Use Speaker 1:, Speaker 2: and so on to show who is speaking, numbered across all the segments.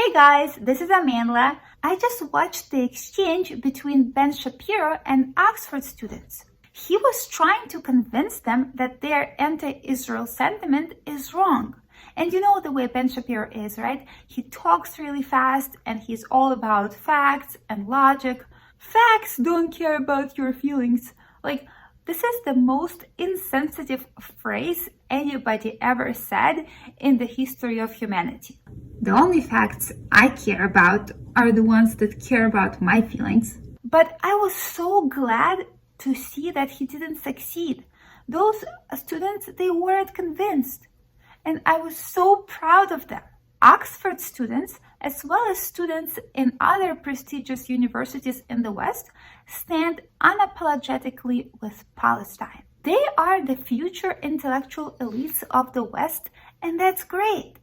Speaker 1: Hey guys, this is Amandla. I just watched the exchange between Ben Shapiro and Oxford students. He was trying to convince them that their anti-Israel sentiment is wrong. And you know the way Ben Shapiro is, right? He talks really fast and he's all about facts and logic. Facts don't care about your feelings. This is the most insensitive phrase anybody ever said in the history of humanity. The only facts I care about are the ones that care about my feelings. But I was so glad to see that he didn't succeed. Those students, they weren't convinced. And I was so proud of them. Oxford students, as well as students in other prestigious universities in the West, stand unapologetically with Palestine. They are the future intellectual elites of the West, and that's great.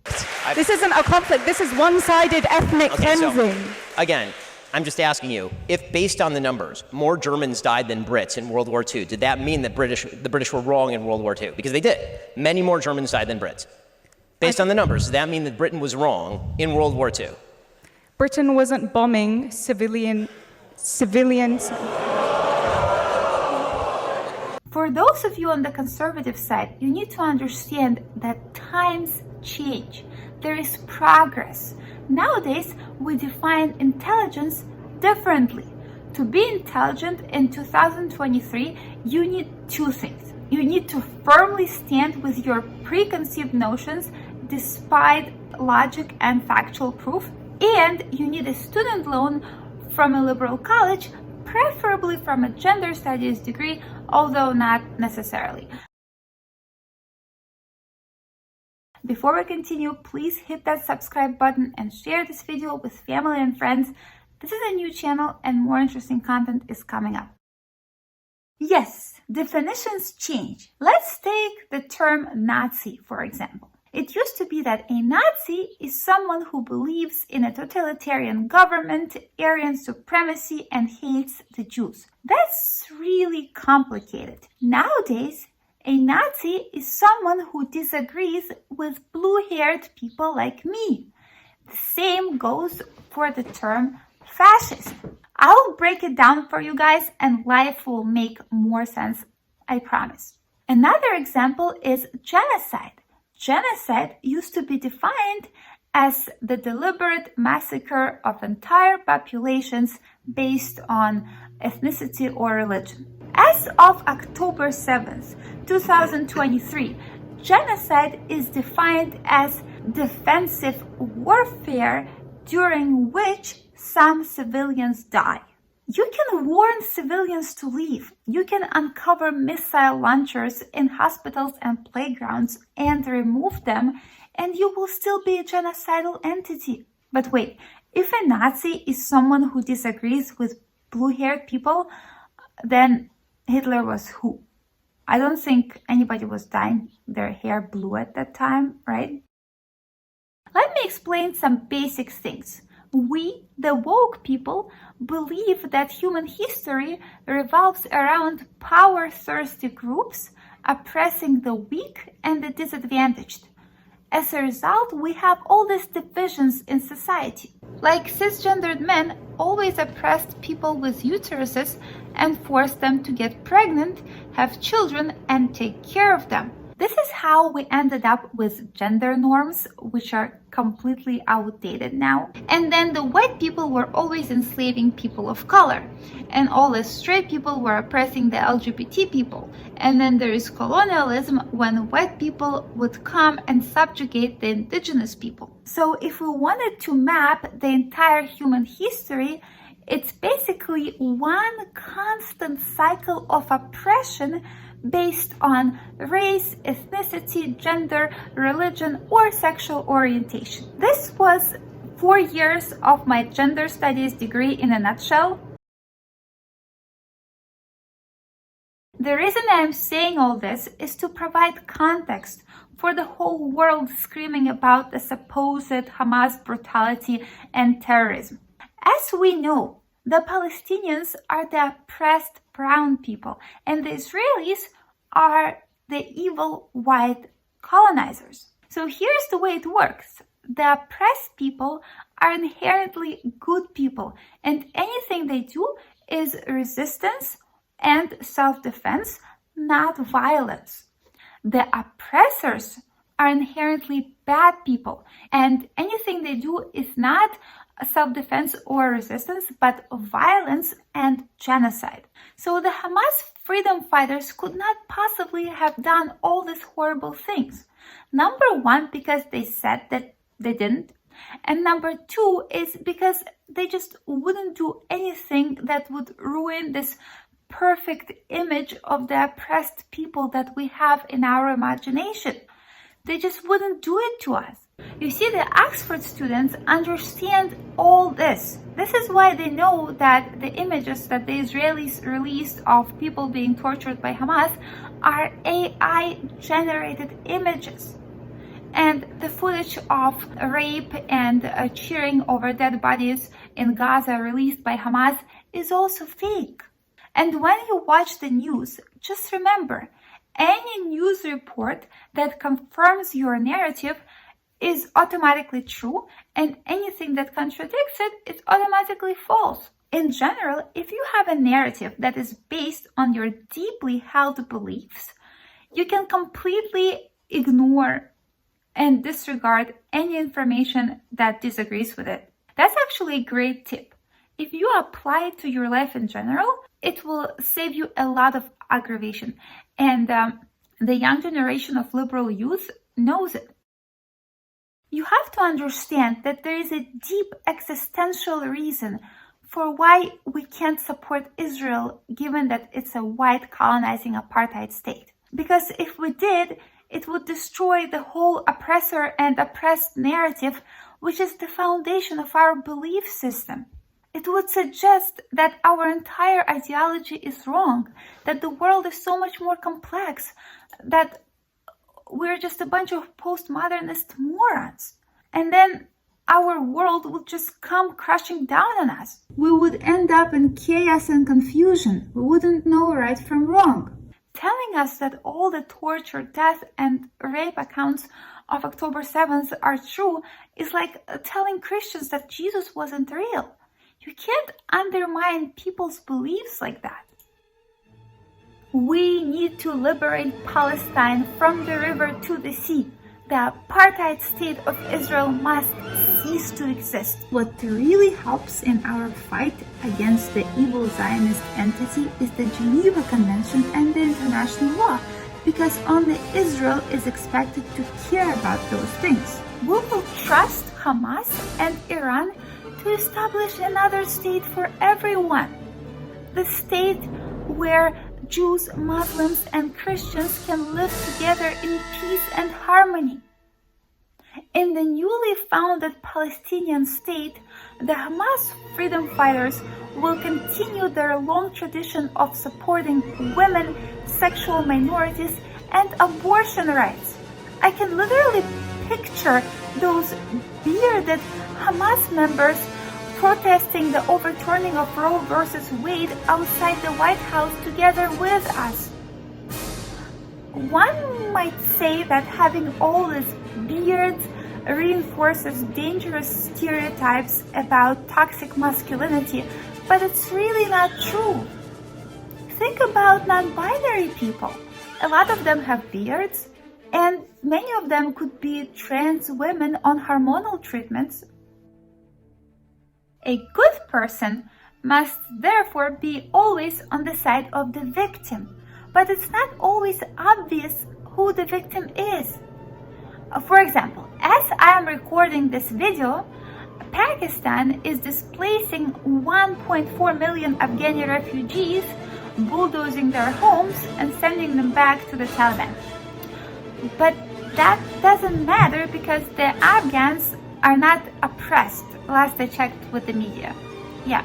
Speaker 2: This isn't a conflict. This is one-sided ethnic cleansing.
Speaker 3: So, again, I'm just asking you, if based on the numbers, more Germans died than Brits in World War II, did that mean that the British were wrong in World War II? Because they did. Many more Germans died than Brits. Based on the numbers, does that mean that Britain was wrong in World War II?
Speaker 2: Britain wasn't bombing civilians.
Speaker 1: For those of you on the conservative side, you need to understand that times change. There is progress. Nowadays, we define intelligence differently. To be intelligent in 2023, you need two things. You need to firmly stand with your preconceived notions despite logic and factual proof, and you need a student loan from a liberal college, preferably from a gender studies degree, although not necessarily. Before we continue, please hit that subscribe button and share this video with family and friends. This is a new channel and more interesting content is coming up. Yes, definitions change. Let's take the term Nazi, for example. It used to be that a Nazi is someone who believes in a totalitarian government, Aryan supremacy, and hates the Jews. That's really complicated. Nowadays, a Nazi is someone who disagrees with blue-haired people like me. The same goes for the term fascist. I'll break it down for you guys and life will make more sense, I promise. Another example is genocide. Genocide used to be defined as the deliberate massacre of entire populations based on ethnicity or religion. As of October 7th, 2023, genocide is defined as defensive warfare during which some civilians die. You can warn civilians to leave. You can uncover missile launchers in hospitals and playgrounds and remove them, and you will still be a genocidal entity. But wait, if a Nazi is someone who disagrees with blue-haired people, then Hitler was who? I don't think anybody was dyeing their hair blue at that time, right? Let me explain some basic things. We, the woke people, believe that human history revolves around power-thirsty groups oppressing the weak and the disadvantaged. As a result, we have all these divisions in society. Like cisgendered men always oppressed people with uteruses and forced them to get pregnant, have children, and take care of them. This is how we ended up with gender norms, which are completely outdated now. And then the white people were always enslaving people of color, and all the straight people were oppressing the LGBT people. And then there is colonialism, when white people would come and subjugate the indigenous people. So if we wanted to map the entire human history, it's basically one constant cycle of oppression based on race, ethnicity, gender, religion, or sexual orientation. This was 4 years of my gender studies degree in a nutshell. The reason I'm saying all this is to provide context for the whole world screaming about the supposed Hamas brutality and terrorism. As we know, the Palestinians are the oppressed brown people, and the Israelis are the evil white colonizers. So here's the way it works. The oppressed people are inherently good people, and anything they do is resistance and self-defense, not violence. The oppressors are inherently bad people, and anything they do is not self-defense or resistance, but violence and genocide. So the Hamas freedom fighters could not possibly have done all these horrible things. Number one, because they said that they didn't. And number two is because they just wouldn't do anything that would ruin this perfect image of the oppressed people that we have in our imagination. They just wouldn't do it to us. You see, the Oxford students understand all this. This is why they know that the images that the Israelis released of people being tortured by Hamas are AI-generated images. And the footage of rape and cheering over dead bodies in Gaza released by Hamas is also fake. And when you watch the news, just remember, any news report that confirms your narrative is automatically true, and anything that contradicts it is automatically false. In general, if you have a narrative that is based on your deeply held beliefs, you can completely ignore and disregard any information that disagrees with it. That's actually a great tip. If you apply it to your life in general, it will save you a lot of aggravation. And the young generation of liberal youth knows it. You have to understand that there is a deep existential reason for why we can't support Israel, given that it's a white colonizing apartheid state. Because if we did, it would destroy the whole oppressor and oppressed narrative, which is the foundation of our belief system. It would suggest that our entire ideology is wrong, that the world is so much more complex, that we're just a bunch of postmodernist morons. And then our world would just come crashing down on us. We would end up in chaos and confusion. We wouldn't know right from wrong. Telling us that all the torture, death, and rape accounts of October 7th are true is like telling Christians that Jesus wasn't real. You can't undermine people's beliefs like that. We need to liberate Palestine from the river to the sea. The apartheid state of Israel must cease to exist. What really helps in our fight against the evil Zionist entity is the Geneva Convention and the international law, because only Israel is expected to care about those things. We will trust Hamas and Iran to establish another state for everyone. The state where Jews, Muslims, and Christians can live together in peace and harmony. In the newly founded Palestinian state, the Hamas freedom fighters will continue their long tradition of supporting women, sexual minorities, and abortion rights. I can literally picture those bearded Hamas members protesting the overturning of Roe versus Wade outside the White House together with us. One might say that having all these beards reinforces dangerous stereotypes about toxic masculinity, but it's really not true. Think about non-binary people. A lot of them have beards, and many of them could be trans women on hormonal treatments. A good person must therefore be always on the side of the victim, but it's not always obvious who the victim is. For example, as I am recording this video, Pakistan is displacing 1.4 million Afghani refugees, bulldozing their homes and sending them back to the Taliban. But that doesn't matter because the Afghans are not oppressed, last I checked with the media. Yeah,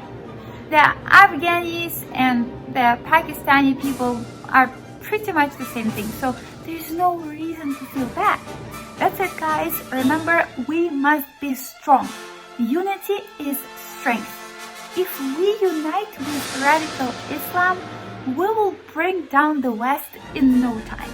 Speaker 1: the Afghanis and the Pakistani people are pretty much the same thing, so there's no reason to feel bad. That's it, guys. Remember, we must be strong. Unity is strength. If we unite with radical Islam, we will bring down the West in no time.